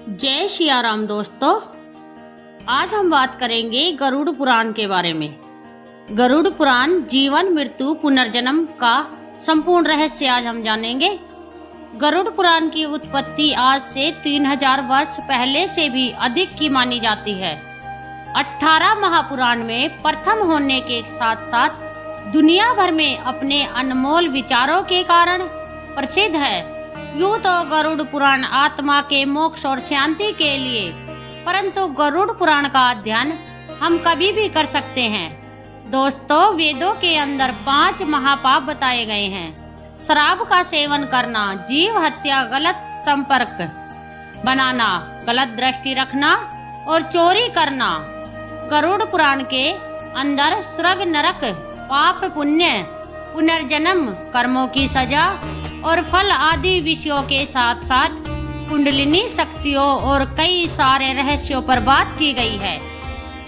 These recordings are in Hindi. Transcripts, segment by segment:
जय सिया राम दोस्तों। आज हम बात करेंगे गरुड़ पुराण के बारे में। गरुड़ पुराण जीवन मृत्यु पुनर्जन्म का संपूर्ण रहस्य आज हम जानेंगे। गरुड़ पुराण की उत्पत्ति आज से 3000 वर्ष पहले से भी अधिक की मानी जाती है। 18 महापुराण में प्रथम होने के साथ साथ दुनिया भर में अपने अनमोल विचारों के कारण प्रसिद्ध है। यूं तो गरुड़ पुराण आत्मा के मोक्ष और शांति के लिए, परंतु गरुड़ पुराण का अध्ययन हम कभी भी कर सकते हैं। दोस्तों, वेदों के अंदर 5 महापाप बताए गए हैं। शराब का सेवन करना, जीव हत्या, गलत संपर्क बनाना, गलत दृष्टि रखना और चोरी करना। गरुड़ पुराण के अंदर स्वर्ग नरक, पाप पुण्य, पुनर्जन्म, कर्मों की सजा और फल आदि विषयों के साथ साथ कुंडलिनी शक्तियों और कई सारे रहस्यों पर बात की गई है।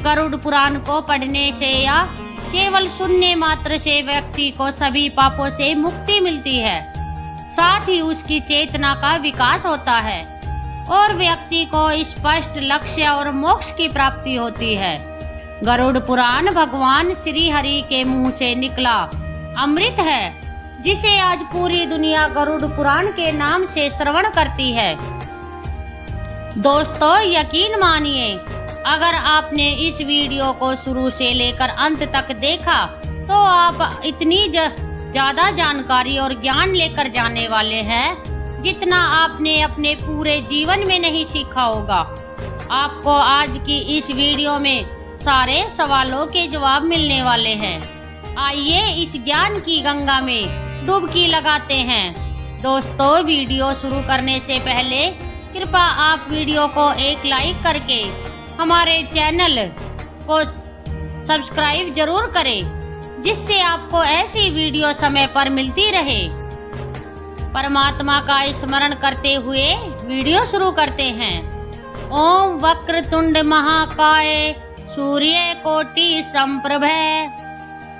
गरुड़ पुराण को पढ़ने से या केवल सुनने मात्र से व्यक्ति को सभी पापों से मुक्ति मिलती है, साथ ही उसकी चेतना का विकास होता है और व्यक्ति को स्पष्ट लक्ष्य और मोक्ष की प्राप्ति होती है। गरुड़ पुराण भगवान श्री हरि के मुंह से निकला अमृत है, जिसे आज पूरी दुनिया गरुड़ पुराण के नाम से श्रवण करती है। दोस्तों, यकीन मानिए, अगर आपने इस वीडियो को शुरू से लेकर अंत तक देखा तो आप इतनी ज्यादा जानकारी और ज्ञान लेकर जाने वाले हैं जितना आपने अपने पूरे जीवन में नहीं सीखा होगा। आपको आज की इस वीडियो में सारे सवालों के जवाब मिलने वाले हैं। आइए इस ज्ञान की गंगा में डुबकी लगाते हैं। दोस्तों, वीडियो शुरू करने से पहले कृपया आप वीडियो को एक लाइक करके हमारे चैनल को सब्सक्राइब जरूर करें, जिससे आपको ऐसी वीडियो समय पर मिलती रहे। परमात्मा का स्मरण करते हुए वीडियो शुरू करते हैं। ओम वक्रतुंड महाकाय सूर्य कोटि संप्रभ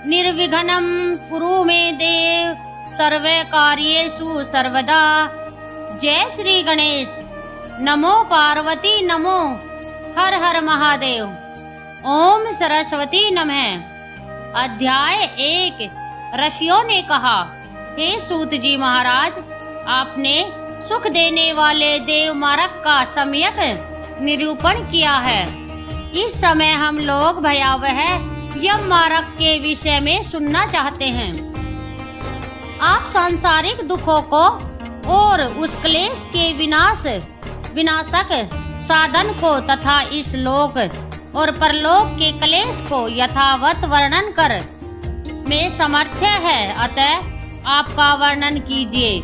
निर्विघ्नं कुरु मे देव सर्वे कार्येषु सर्वदा। जय श्री गणेश। नमो पार्वती नमो हर हर महादेव। ओम सरस्वती नमः। अध्याय 1। ऋषियों ने कहा, हे सूत जी महाराज, आपने सुख देने वाले देव मार्ग का सम्यक निरूपण किया है। इस समय हम लोग भयावह यम मार्ग के विषय में सुनना चाहते हैं। आप सांसारिक दुखों को और उस क्लेश के विनाशक साधन को तथा इस लोक और परलोक के क्लेश को यथावत वर्णन कर में समर्थ है, अतः आपका वर्णन कीजिए।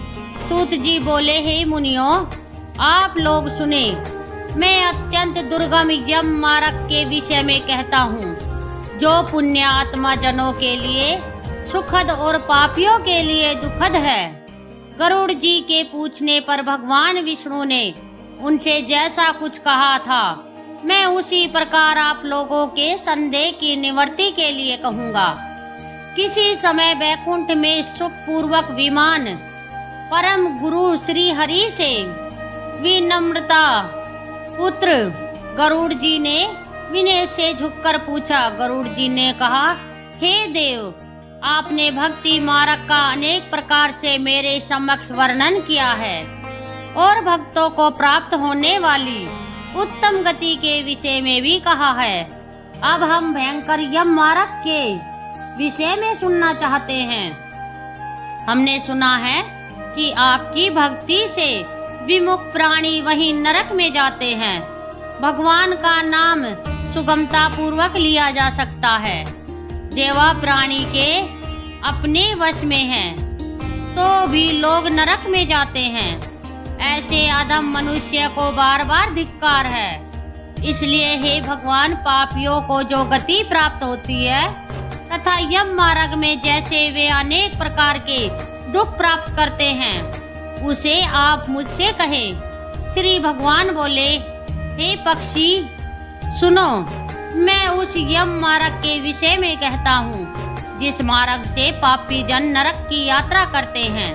सूत जी बोले, हे मुनियों, आप लोग सुने। मैं अत्यंत दुर्गम यम मार्ग के विषय में कहता हूँ, जो पुण्य आत्मा जनों के लिए सुखद और पापियों के लिए दुखद है। गरुड़ जी के पूछने पर भगवान विष्णु ने उनसे जैसा कुछ कहा था, मैं उसी प्रकार आप लोगों के संदेह की निवृत्ति के लिए कहूँगा। किसी समय वैकुंठ में सुख पूर्वक विमान परम गुरु श्री हरि से विनम्रता पुत्र गरुड़ जी ने विनय से झुककर पूछा। गरुड़ जी ने कहा, हे देव, आपने भक्ति मार्ग का अनेक प्रकार से मेरे समक्ष वर्णन किया है और भक्तों को प्राप्त होने वाली उत्तम गति के विषय में भी कहा है। अब हम भयंकर यम मार्ग के विषय में सुनना चाहते हैं। हमने सुना है कि आपकी भक्ति से विमुख प्राणी वहीं नरक में जाते हैं। भगवान का नाम सुगमता पूर्वक लिया जा सकता है। जेवा प्राणी के अपने वश में है तो भी लोग नरक में जाते हैं। ऐसे अधम मनुष्य को बार बार धिक्कार है। इसलिए हे भगवान, पापियों को जो गति प्राप्त होती है तथा यम मार्ग में जैसे वे अनेक प्रकार के दुख प्राप्त करते हैं, उसे आप मुझसे कहे। श्री भगवान बोले, हे पक्षी सुनो, मैं उस यम मार्ग के विषय में कहता हूँ जिस मार्ग से पापी जन नरक की यात्रा करते हैं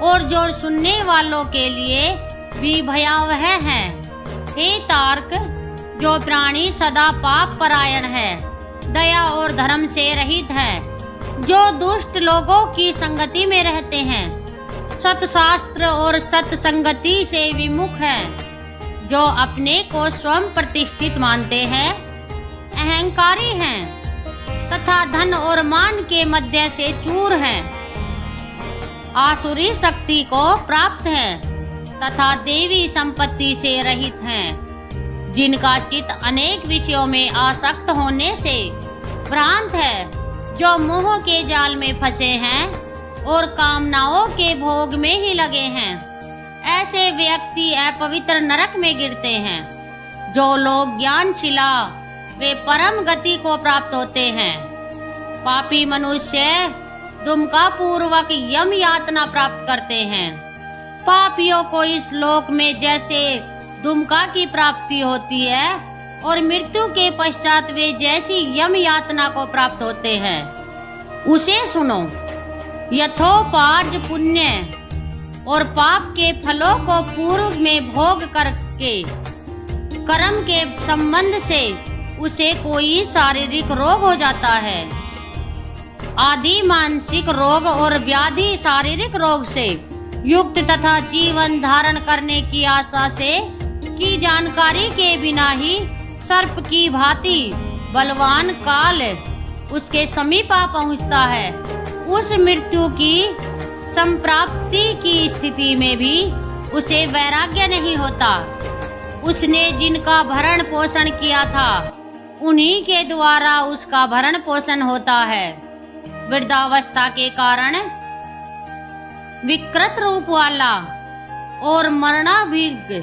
और जो सुनने वालों के लिए भी भयावह है। हे तार्क, जो प्राणी सदा पाप परायण है, दया और धर्म से रहित है, जो दुष्ट लोगों की संगति में रहते हैं, सतशास्त्र और सत्संगति से विमुख है, जो अपने को स्वयं प्रतिष्ठित मानते हैं, अहंकारी हैं तथा धन और मान के मध्य से चूर हैं, आसुरी शक्ति को प्राप्त हैं तथा देवी संपत्ति से रहित हैं, जिनका चित्त अनेक विषयों में आसक्त होने से भ्रांत है, जो मोह के जाल में फंसे हैं और कामनाओं के भोग में ही लगे हैं। ऐसे व्यक्ति अपवित्र नरक में गिरते हैं। जो लोग ज्ञानशिला वे परम गति को प्राप्त होते हैं। पापी मनुष्य दुमका पूर्वक यम यातना प्राप्त करते हैं। पापियों को इस लोक में जैसे दुमका की प्राप्ति होती है और मृत्यु के पश्चात वे जैसी यम यातना को प्राप्त होते हैं, उसे सुनो। यथोपार्ज पुण्य और पाप के फलों को पूर्व में भोग करके कर्म के संबंध से उसे कोई शारीरिक रोग हो जाता है। आदि मानसिक रोग और व्याधि शारीरिक रोग से युक्त तथा जीवन धारण करने की आशा से की जानकारी के बिना ही सर्प की भांति बलवान काल उसके समीप आ पहुंचता है। उस मृत्यु की संप्राप्ति की स्थिति में भी उसे वैराग्य नहीं होता। उसने जिनका भरण पोषण किया था उन्हीं के द्वारा उसका भरण पोषण होता है। वृद्धावस्था के कारण विकृत रूप वाला और मरणाभिग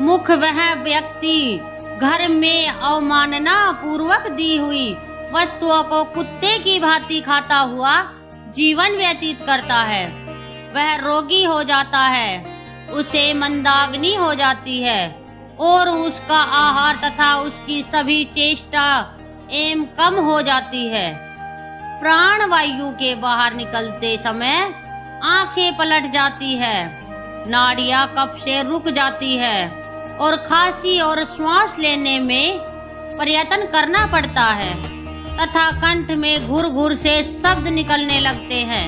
मुख वह व्यक्ति घर में अवमानना पूर्वक दी हुई वस्तुओं को कुत्ते की भांति खाता हुआ जीवन व्यतीत करता है। वह रोगी हो जाता है, उसे मंदाग्नि हो जाती है और उसका आहार तथा उसकी सभी चेष्टा एवं कम हो जाती है। प्राण वायु के बाहर निकलते समय आंखें पलट जाती है, नाड़ियां कफ से रुक जाती है और खांसी और श्वास लेने में प्रयत्न करना पड़ता है तथा कंठ में घुर घुर से शब्द निकलने लगते हैं।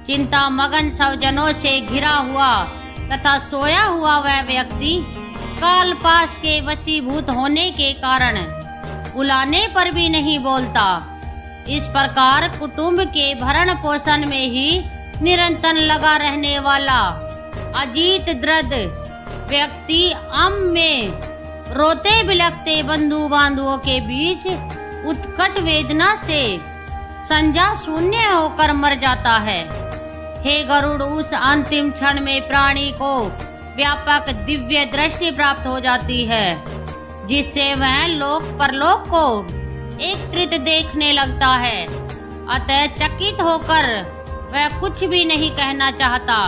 चिंता मगन स्वजनों से घिरा हुआ तथा सोया हुआ वह व्यक्ति काल पास के वशीभूत होने के कारण बुलाने पर भी नहीं बोलता। इस प्रकार कुटुंब के भरण पोषण में ही निरंतर लगा रहने वाला अजीत दृढ़ व्यक्ति अम में रोते बिलखते बंधु बांधुओं के बीच उत्कट वेदना से संजा शून्य होकर मर जाता है। हे गरुड़, उस अंतिम क्षण में प्राणी को व्यापक दिव्य दृष्टि प्राप्त हो जाती है, जिससे वह लोक परलोक को एकत्रित देखने लगता है। अतः चकित होकर वह कुछ भी नहीं कहना चाहता।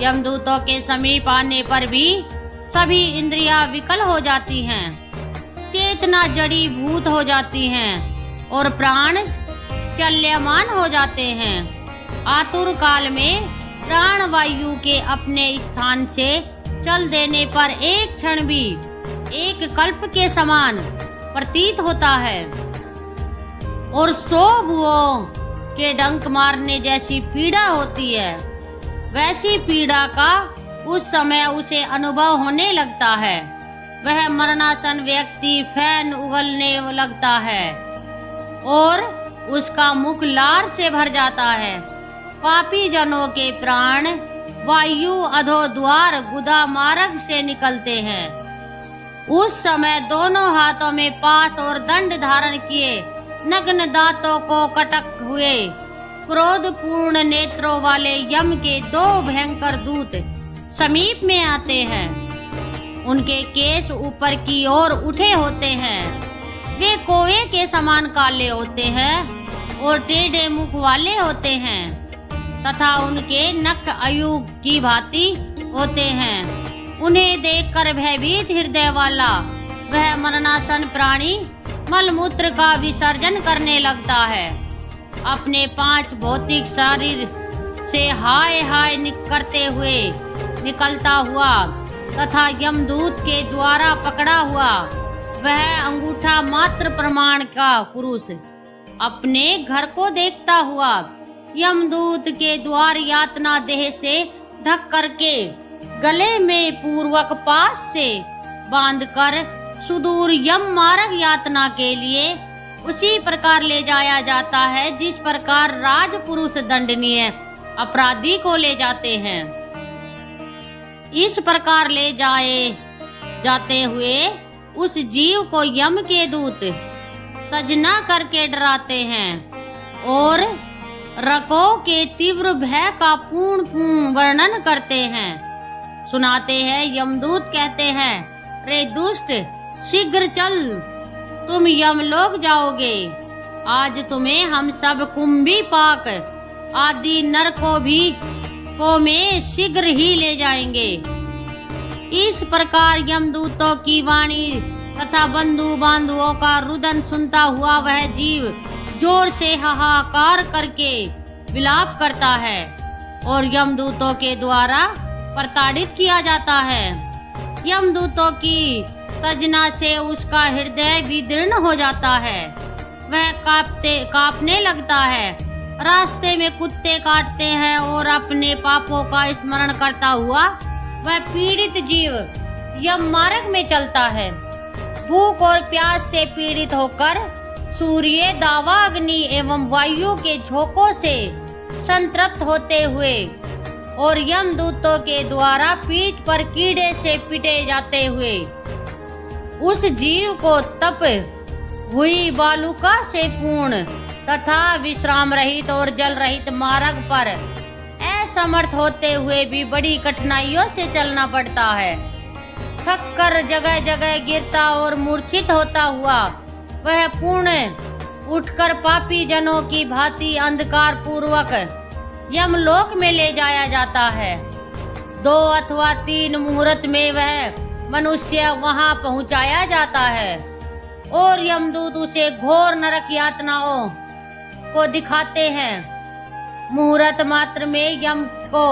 यमदूतों के समीप आने पर भी सभी इंद्रियां विकल हो जाती हैं, चेतना जड़ी भूत हो जाती हैं और प्राण चल्यमान हो जाते हैं। आतुर काल में प्राण वायु के अपने स्थान से चल देने पर एक क्षण भी एक कल्प के समान प्रतीत होता है और 100 भुवों के डंक मारने जैसी पीड़ा होती है। वैसी पीड़ा का उस समय उसे अनुभव होने लगता है। वह मरणासन व्यक्ति फैन उगलने लगता है और उसका मुख लार से भर जाता है। पापी जनों के प्राण वायु अधो द्वार गुदा मार्ग से निकलते हैं। उस समय दोनों हाथों में पाश और दंड धारण किए नग्न दांतों को कटक हुए क्रोध पूर्ण नेत्रों वाले यम के 2 भयंकर दूत समीप में आते हैं। उनके केश ऊपर की ओर उठे होते हैं। वे कोए के समान काले होते हैं और टेढ़े मुख वाले होते हैं तथा उनके नख अयुग की भांति होते हैं। उन्हें देखकर भयभीत हृदय वाला वह मरणासन प्राणी मलमूत्र का विसर्जन करने लगता है। अपने 5 भौतिक शरीर से हाय हाय करते हुए निकलता हुआ तथा यमदूत के द्वारा पकड़ा हुआ वह अंगूठा मात्र प्रमाण का पुरुष अपने घर को देखता हुआ यमदूत के द्वार यातना देह से ढक करके गले में पूर्वक पास से बांधकर सुदूर यम मार्ग यातना के लिए उसी प्रकार ले जाया जाता है जिस प्रकार राजपुरुष दंडनीय अपराधी को ले जाते हैं। इस प्रकार ले जाते हुए उस जीव को यम के दूत तजना करके डराते हैं और रको के तीव्र भय का पूर्ण वर्णन करते हैं। सुनाते हैं, यमदूत कहते हैं, रे दुष्ट शीघ्र चल, तुम यमलोक जाओगे। आज तुम्हें हम सब कुंभी पाक आदि नरकों को में शीघ्र ही ले जाएंगे। इस प्रकार यमदूतों की वाणी तथा बंधु बांधवों का रुदन सुनता हुआ वह जीव जोर से हाहाकार करके विलाप करता है और यमदूतों के द्वारा प्रताड़ित किया जाता है। यमदूतों की तजना से उसका हृदय विदीर्ण हो जाता है, वह कांपने लगता है। रास्ते में कुत्ते काटते हैं और अपने पापों का स्मरण करता हुआ वह पीड़ित जीव यम मार्ग में चलता है। भूख और प्यास से पीड़ित होकर सूर्य, दावा, अग्नि एवं वायु के झोंकों से संतृप्त होते हुए और यमदूतों के द्वारा पीठ पर कीड़े से पीटे जाते हुए उस जीव को तप हुई बालुका से पूर्ण तथा विश्राम रहित और जल रहित मार्ग पर असमर्थ होते हुए भी बड़ी कठिनाइयों से चलना पड़ता है। थक कर जगह जगह गिरता और मूर्छित होता हुआ वह पुनः उठकर पापी जनों की भांति अंधकार पूर्वक यमलोक में ले जाया जाता है। 2 अथवा 3 मुहूर्त में वह मनुष्य वहां पहुंचाया जाता है और यमदूत उसे घोर नरक यातनाओं को दिखाते हैं। मुहूर्त मात्र में यम को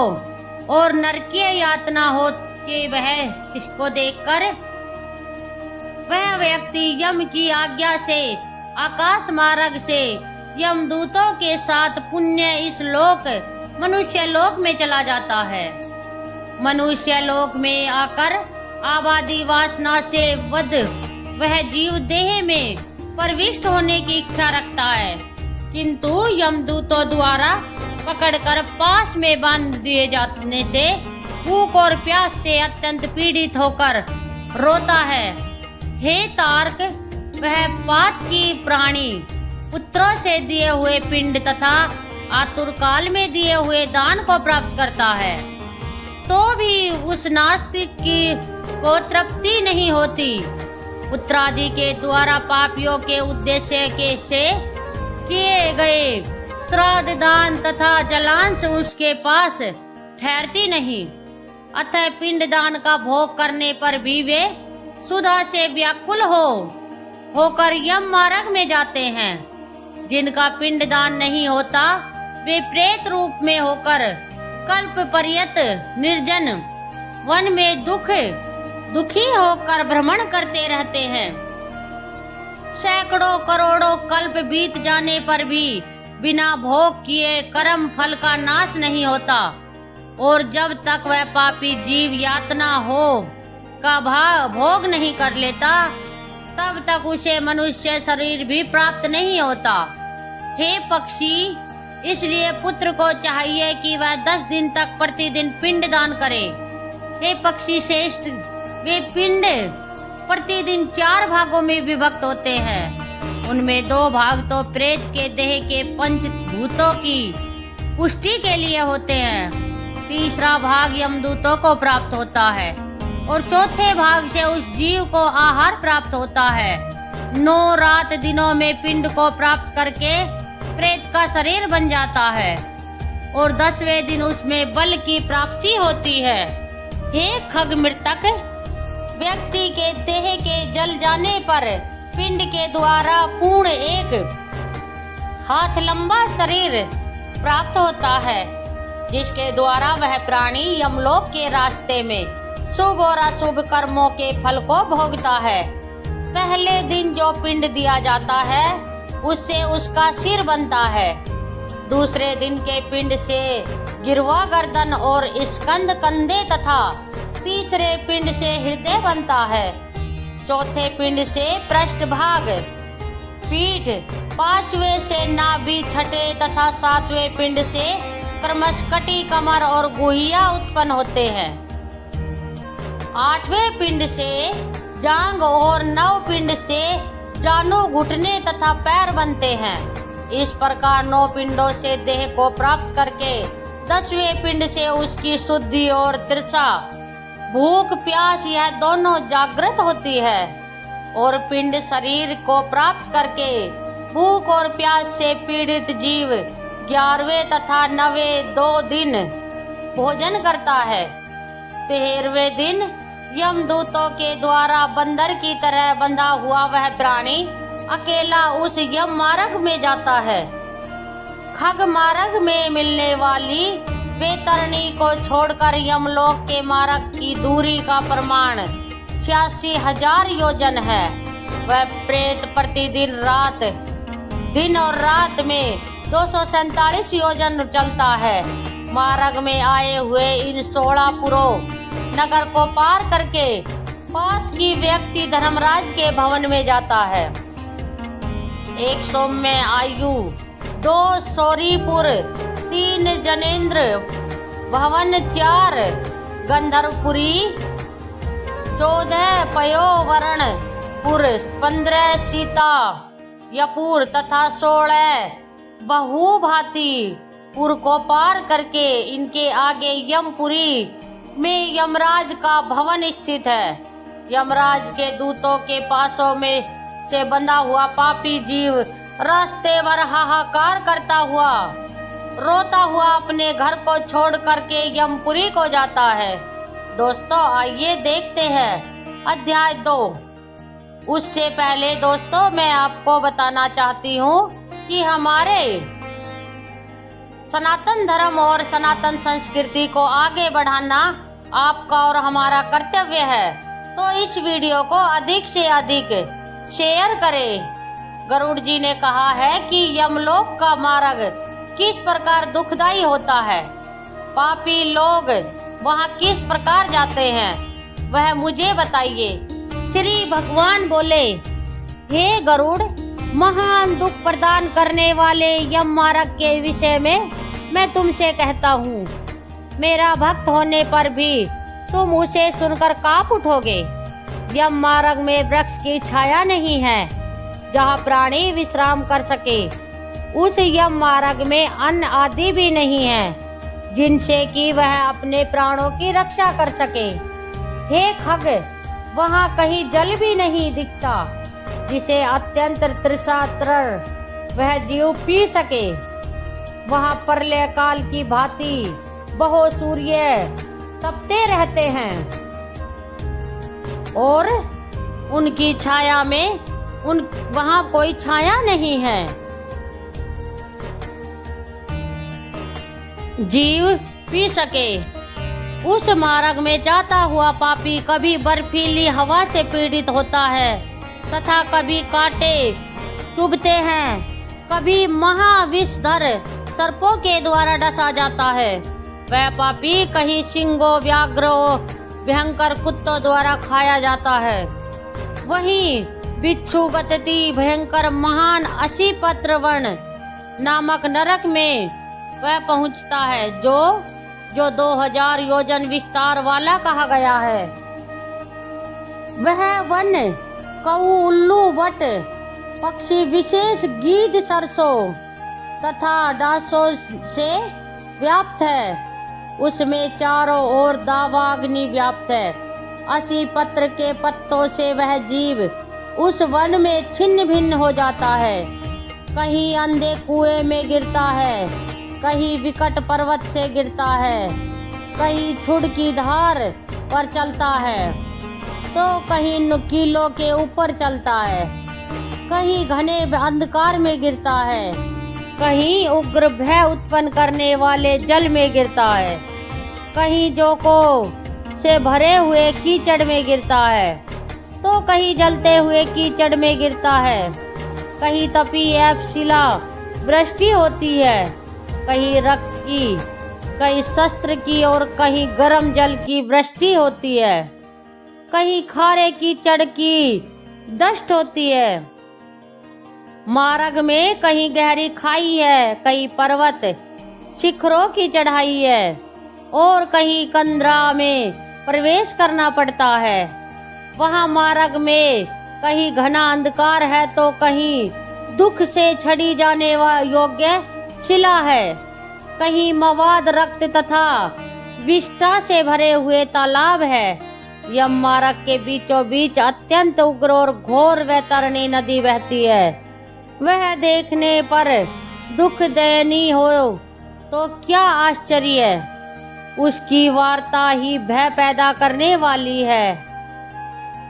और नरकीय यातना हो के वह को देखकर वह व्यक्ति यम की आज्ञा से आकाश मार्ग से यमदूतों के साथ पुण्य इस लोक मनुष्य लोक में चला जाता है। मनुष्य लोक में आकर आबादी वासना से वध वह जीव देह में प्रविष्ट होने की इच्छा रखता है, किंतु यमदूतों द्वारा पकड़कर पास में बांध दिए जाने से भूख और प्यास से अत्यंत पीड़ित होकर रोता है। हे तार्क, वह पात की प्राणी पुत्रों से दिए हुए पिंड तथा आतुर काल में दिए हुए दान को प्राप्त करता है, तो भी उस नास्तिक की को तृप्ति नहीं होती। पुत्रादि के द्वारा पापियों के उद्देश्य के से किए गए श्राद्ध दान तथा जलांश उसके पास ठहरती नहीं। अतः पिंड दान का भोग करने पर भी वे सुधा से व्याकुल होकर यम मार्ग में जाते हैं। जिनका पिंड दान नहीं होता वे प्रेत रूप में होकर कल्प पर्यंत निर्जन वन में दुखी होकर भ्रमण करते रहते हैं। सैकड़ों करोड़ों कल्प बीत जाने पर भी बिना भोग किए कर्म फल का नाश नहीं होता और जब तक वह पापी जीव यातना का भोग नहीं कर लेता तब तक उसे मनुष्य शरीर भी प्राप्त नहीं होता। हे पक्षी, इसलिए पुत्र को चाहिए कि वह 10 दिन तक प्रतिदिन पिंड दान करे। हे पक्षी श्रेष्ठ, वे पिंड प्रतिदिन 4 भागों में विभक्त होते हैं। उनमें 2 भाग तो प्रेत के देह के पंचभूतों की पुष्टि के लिए होते हैं, तीसरा भाग यमदूतों को प्राप्त होता है और चौथे भाग से उस जीव को आहार प्राप्त होता है। 9 रात दिनों में पिंड को प्राप्त करके प्रेत का शरीर बन जाता है और 10वें दिन उसमें बल की प्राप्ति होती है। हे खग मृतक, व्यक्ति के देह के जल जाने पर पिंड के द्वारा पूर्ण 1 हाथ लंबा शरीर प्राप्त होता है, जिसके द्वारा वह प्राणी यमलोक के रास्ते में शुभ और अशुभ कर्मों के फल को भोगता है। पहले दिन जो पिंड दिया जाता है उससे उसका सिर बनता है। दूसरे दिन के पिंड से गिरवा गर्दन और स्कंद कंधे तथा तीसरे पिंड से हृदय बनता है। चौथे पिंड से पृष्ठभाग, पीठ, पांचवें से नाभि, छठे तथा सातवें पिंड से क्रमश कटी, कमर और गुहिया उत्पन्न होते हैं। आठवें पिंड से जांग और नौ पिंड से जानो, घुटने तथा पैर बनते हैं। इस प्रकार 9 पिंडों से देह को प्राप्त करके 10वें पिंड से उसकी शुद्धि और तृषा, भूख, प्यास यह दोनों जागृत होती है। और पिंड शरीर को प्राप्त करके भूख और प्यास से पीड़ित जीव 11वें तथा 9वें 2 दिन भोजन करता है। 13वें दिन यमदूतों के द्वारा बंदर की तरह बंधा हुआ वह प्राणी अकेला उस यम मार्ग में जाता है। खग मार्ग में मिलने वाली बेतरणी को छोड़कर यमलोक के मार्ग की दूरी का प्रमाण 86,000 योजन है। वह प्रेत प्रतिदिन दिन और रात में 247 योजन चलता है। मार्ग में आए हुए इन 16 पुरों नगर को पार करके पात की व्यक्ति धर्मराज के भवन में जाता है। 1 सौम्य आयु, 2 सौरीपुर, 3 जनेन्द्र भवन, 4 गंधर्वपुरी, 14 पयोवरणपुर, 15 सीता यपुर तथा 16 बहुभातीपुर को पार करके इनके आगे यमपुरी में यमराज का भवन स्थित है। यमराज के दूतों के पासों में से बंधा हुआ पापी जीव रास्ते भर हाहाकार करता हुआ, रोता हुआ अपने घर को छोड़ करके यमपुरी को जाता है। दोस्तों आइए देखते हैं अध्याय 2। उससे पहले दोस्तों मैं आपको बताना चाहती हूँ कि हमारे सनातन धर्म और सनातन संस्कृति को आगे बढ़ाना आपका और हमारा कर्तव्य है। तो इस वीडियो को अधिक से अधिक शेयर करें। गरुड़ जी ने कहा है कि यमलोक का मार्ग किस प्रकार दुखदाई होता है, पापी लोग वहाँ किस प्रकार जाते हैं, वह मुझे बताइए। श्री भगवान बोले, हे गरुड़, महान दुख प्रदान करने वाले यम मार्ग के विषय में मैं तुमसे कहता हूँ। मेरा भक्त होने पर भी तुम उसे सुनकर कांप उठोगे। यम मार्ग में वृक्ष की छाया नहीं है जहाँ प्राणी विश्राम कर सके। उस यम मार्ग में अन्न आदि भी नहीं है जिनसे कि वह अपने प्राणों की रक्षा कर सके। हे खग, वहाँ कहीं जल भी नहीं दिखता जिसे अत्यंत तृषार्त वह जीव पी सके। वहाँ प्रलय काल की भांति बहु सूर्य तपते रहते हैं और उनकी छाया में वहाँ कोई छाया नहीं है। जीव पी सके। उस मार्ग में जाता हुआ पापी कभी बर्फीली हवा से पीड़ित होता है तथा कभी कांटे चुभते हैं, कभी महाविषधर सर्पों के द्वारा डसा जाता है। वह पापी कहीं सिंहों, व्याघ्रों, भयंकर कुत्तों द्वारा खाया जाता है। वहीं बिच्छू गति भयंकर महान असीपत्र वन नामक नरक में वह पहुंचता है जो 2000 योजन विस्तार वाला कहा गया है। वह वन कऊ, उल्लू, वट, पक्षी विशेष, गीध, सरसों तथा डांसों से व्याप्त है। उसमें चारों ओर दावाग्नि व्याप्त है। 80 पत्र के पत्तों से वह जीव उस वन में छिन्न भिन्न हो जाता है। कहीं अंधे कुएं में गिरता है, कहीं विकट पर्वत से गिरता है, कहीं छुड़ की धार पर चलता है तो कहीं नुकीलों के ऊपर चलता है, कहीं घने अंधकार में गिरता है, कहीं उग्र भय उत्पन्न करने वाले जल में गिरता है, कहीं जो को से भरे हुए कीचड़ में गिरता है, तो कहीं जलते हुए कीचड़ में गिरता है। कहीं तपी एवं शिला वृष्टि होती है, कहीं रक्त की, कहीं शस्त्र की और कहीं गर्म जल की वृष्टि होती है। कहीं खारे कीचड़ की दष्ट होती है। मार्ग में कहीं गहरी खाई है, कहीं पर्वत शिखरों की चढ़ाई है और कहीं कंदरा में प्रवेश करना पड़ता है। वहाँ मार्ग में कहीं घना अंधकार है तो कहीं दुख से छड़ी जाने योग्य शिला है। कहीं मवाद रक्त तथा विष्ठा से भरे हुए तालाब है। यम मार्ग के बीचों बीच अत्यंत उग्र और घोर वैतरणी नदी बहती है। वह देखने पर दुख दयनीय हो तो क्या आश्चर्य है, उसकी वार्ता ही भय पैदा करने वाली है।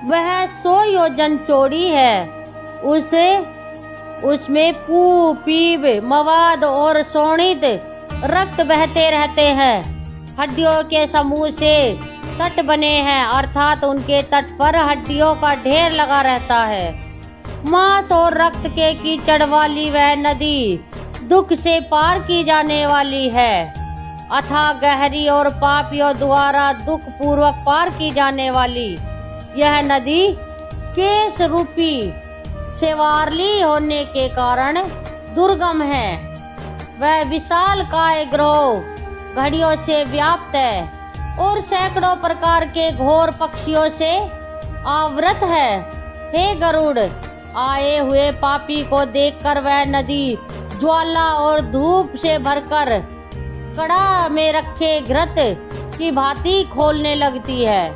वह 100 योजन चौड़ी है, उसमें पू पीब मवाद और शोणित रक्त बहते रहते हैं। हड्डियों के समूह से तट बने हैं, अर्थात उनके तट पर हड्डियों का ढेर लगा रहता है। मांस और रक्त के कीचड़ वाली वह नदी दुख से पार की जाने वाली है, अथाह गहरी और पापियों द्वारा दुख पूर्वक पार की जाने वाली यह नदी केश रूपी सेवारली होने के कारण दुर्गम है। वह विशाल काय ग्रह घड़ियों से व्याप्त है और सैकड़ों प्रकार के घोर पक्षियों से आवृत है। हे गरुड़, आए हुए पापी को देखकर वह नदी ज्वाला और धूप से भरकर कड़ा में रखे घृत की भांति खोलने लगती है।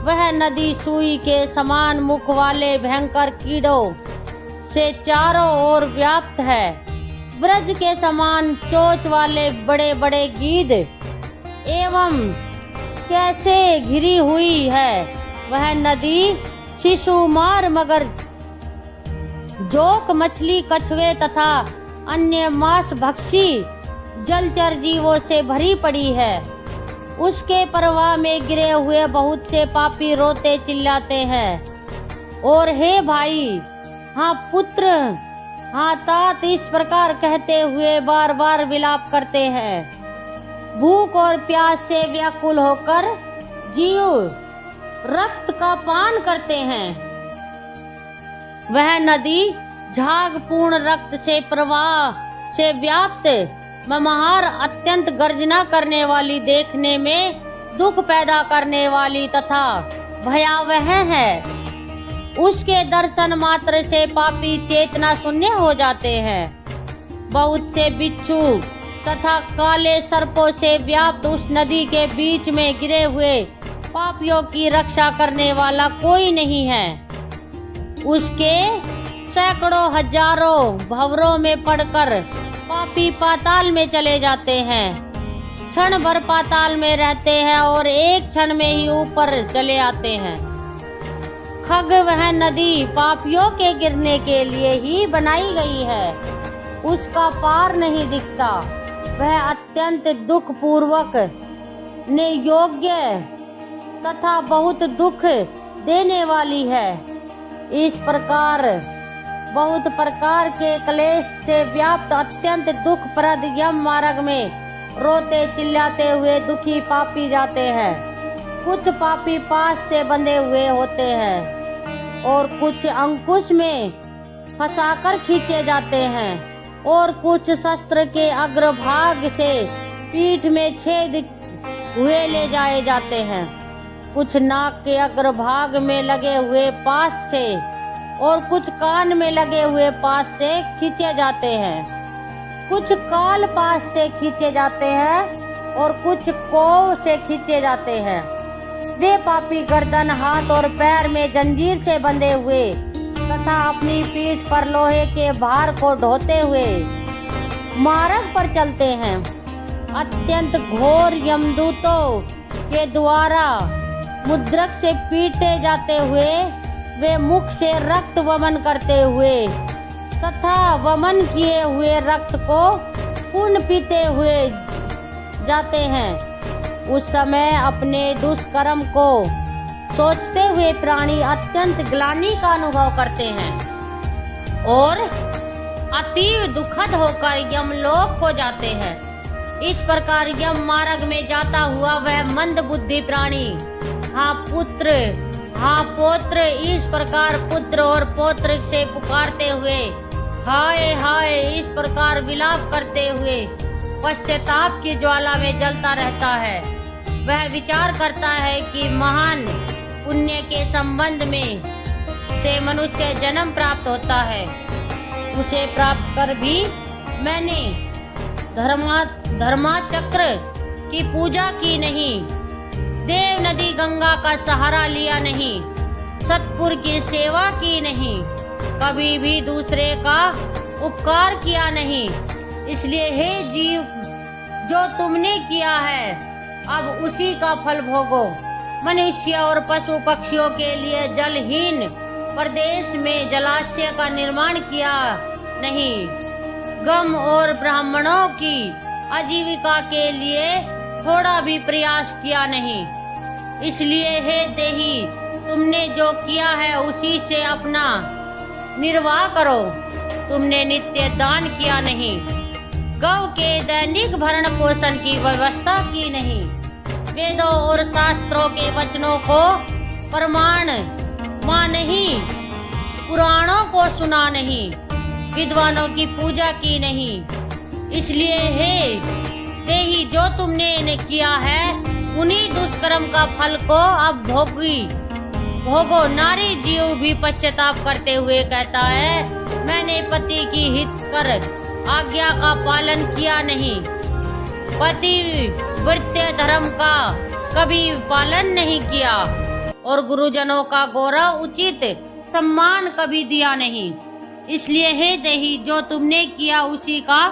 वह नदी सुई के समान मुख वाले भयंकर कीड़ों से चारों ओर व्याप्त है। ब्रज के समान चोंच वाले बड़े बड़े गीध एवं कैसे घिरी हुई है। वह नदी शिशुमार मगर, जोक, मछली, कछुए तथा अन्य मांस भक्षी जलचर जीवों से भरी पड़ी है। उसके प्रवाह में गिरे हुए बहुत से पापी रोते चिल्लाते हैं और हे भाई, हाँ पुत्र, हाँ तात, इस प्रकार कहते हुए बार बार विलाप करते हैं। भूख और प्यास से व्याकुल होकर जीव रक्त का पान करते हैं। वह नदी झाग पूर्ण रक्त से प्रवाह से व्याप्त ममहार अत्यंत गर्जना करने वाली, देखने में दुख पैदा करने वाली तथा भयावह है। उसके दर्शन मात्र से पापी चेतना शून्य हो जाते हैं। बहुत से बिच्छू तथा काले सर्पों से व्याप्त उस नदी के बीच में गिरे हुए पापियों की रक्षा करने वाला कोई नहीं है। उसके सैकड़ों हजारों भंवरों में पड़कर पापी पाताल में चले जाते हैं। क्षण भर पाताल में रहते हैं और एक क्षण में ही ऊपर चले आते हैं। खग, वह नदी पापियों के गिरने के लिए ही बनाई गई है, उसका पार नहीं दिखता। वह अत्यंत दुख पूर्वक ने योग्य तथा बहुत दुख देने वाली है। इस प्रकार बहुत प्रकार के क्लेश से व्याप्त अत्यंत दुखप्रद यम मार्ग में रोते चिल्लाते हुए दुखी पापी जाते हैं। कुछ पापी पास से बंधे हुए होते हैं और कुछ अंकुश में फंसाकर खींचे जाते हैं और कुछ शस्त्र के अग्रभाग से पीठ में छेद हुए ले जाए जाते हैं। कुछ नाक के अग्रभाग में लगे हुए पास से और कुछ कान में लगे हुए पास से खींचे जाते हैं। कुछ काल पास से खींचे जाते हैं और कुछ कोव से खींचे जाते हैं। वे पापी गर्दन, हाथ और पैर में जंजीर से बंधे हुए तथा अपनी पीठ पर लोहे के भार को ढोते हुए मार्ग पर चलते हैं। अत्यंत घोर यमदूतों के द्वारा मुद्रक से पीटे जाते हुए वे मुख से रक्त वमन करते हुए तथा वमन किए हुए रक्त को पुण्य पीते हुए जाते हैं। उस समय अपने दुष्कर्म को सोचते हुए प्राणी अत्यंत ग्लानि का अनुभव करते हैं और अतीव दुखद होकर यमलोक को जाते हैं। इस प्रकार यम मार्ग में जाता हुआ वह मंद बुद्धि प्राणी हाँ पुत्र हाँ पौत्र इस प्रकार पुत्र और पौत्र से पुकारते हुए हाय हाय इस प्रकार विलाप करते हुए पश्चाताप की ज्वाला में जलता रहता है। वह विचार करता है कि महान पुण्य के संबंध में से मनुष्य जन्म प्राप्त होता है। उसे प्राप्त कर भी मैंने धर्माचक्र की पूजा की नहीं, देव नदी गंगा का सहारा लिया नहीं, सतपुर की सेवा की नहीं, कभी भी दूसरे का उपकार किया नहीं। इसलिए हे जीव, जो तुमने किया है अब उसी का फल भोगो। मनुष्य और पशु पक्षियों के लिए जलहीन प्रदेश में जलाशय का निर्माण किया नहीं, गम और ब्राह्मणों की आजीविका के लिए थोड़ा भी प्रयास किया नहीं। इसलिए हे देही, तुमने जो किया है उसी से अपना निर्वाह करो। तुमने नित्य दान किया नहीं, गौ के दैनिक भरण पोषण की व्यवस्था की नहीं, वेदों और शास्त्रों के वचनों को प्रमाण मां नहीं, पुराणों को सुना नहीं, विद्वानों की पूजा की नहीं। इसलिए हे देही, जो तुमने किया है उन्हीं दुष्कर्म का फल को अब भोगो। नारी जीव भी पश्चाताप करते हुए कहता है, मैंने पति की हित कर आज्ञा का पालन किया नहीं, पतिव्रत्य धर्म का कभी पालन नहीं किया और गुरुजनों का गौरव उचित सम्मान कभी दिया नहीं। इसलिए हे देही, जो तुमने किया उसी का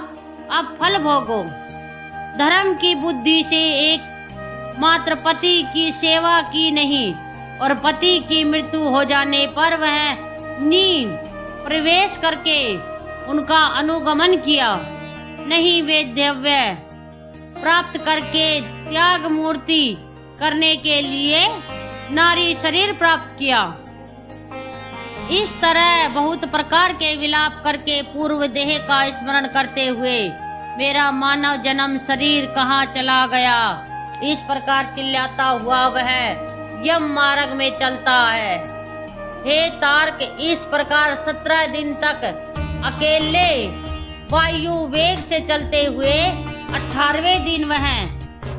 अब फल भोगो। धर्म की बुद्धि से एक मात्र पति की सेवा की नहीं और पति की मृत्यु हो जाने पर वह नींद प्रवेश करके उनका अनुगमन किया नहीं, वे दिव्य प्राप्त करके त्याग मूर्ति करने के लिए नारी शरीर प्राप्त किया। इस तरह बहुत प्रकार के विलाप करके पूर्व देह का स्मरण करते हुए मेरा मानव जन्म शरीर कहाँ चला गया, इस प्रकार चिल्लाता हुआ वह यम मार्ग में चलता है। हे तार्क, इस प्रकार 17 दिन तक अकेले वायु वेग से चलते हुए 18वें दिन वह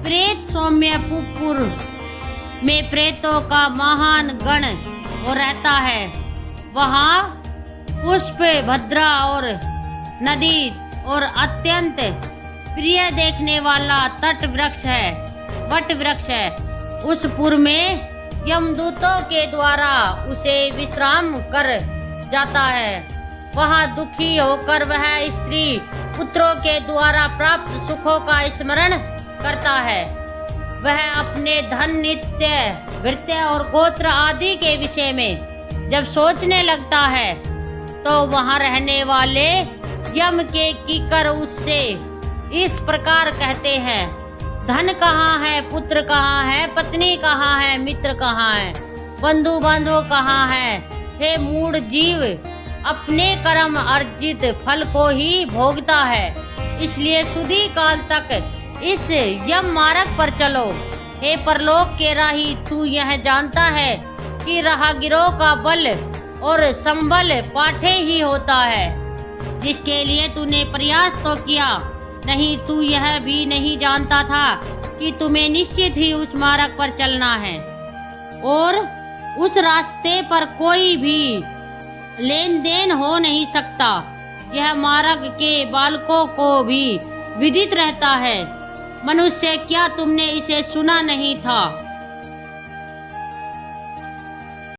प्रेत सौम्यपुर में प्रेतों का महान गण वो रहता है। वहाँ पुष्प भद्रा और नदी और अत्यंत प्रिय देखने वाला तट वृक्ष है, वट वृक्ष है। उस पुर में यमदूतों के द्वारा उसे विश्राम कर जाता है। वहाँ दुखी होकर वह स्त्री पुत्रों के द्वारा प्राप्त सुखों का स्मरण करता है। वह अपने धन, नित्य वृत्य और गोत्र आदि के विषय में जब सोचने लगता है तो वहाँ रहने वाले यम के कीकर उससे इस प्रकार कहते हैं, धन कहाँ है, पुत्र कहाँ है, पत्नी कहाँ है, मित्र कहाँ है, बंधु बांधव कहाँ है। हे मूढ़ जीव, अपने कर्म अर्जित फल को ही भोगता है। इसलिए सुधी काल तक इस यम मार्ग पर चलो। हे परलोक के राही, तू यह जानता है कि राहगीरों का बल और संबल पाठे ही होता है, जिसके लिए तूने प्रयास तो किया नहीं। तू यह भी नहीं जानता था कि तुम्हें निश्चित ही उस मार्ग पर चलना है और उस रास्ते पर कोई भी लेन देन हो नहीं सकता। यह मार्ग के बालकों को भी विदित रहता है। मनुष्य, क्या तुमने इसे सुना नहीं था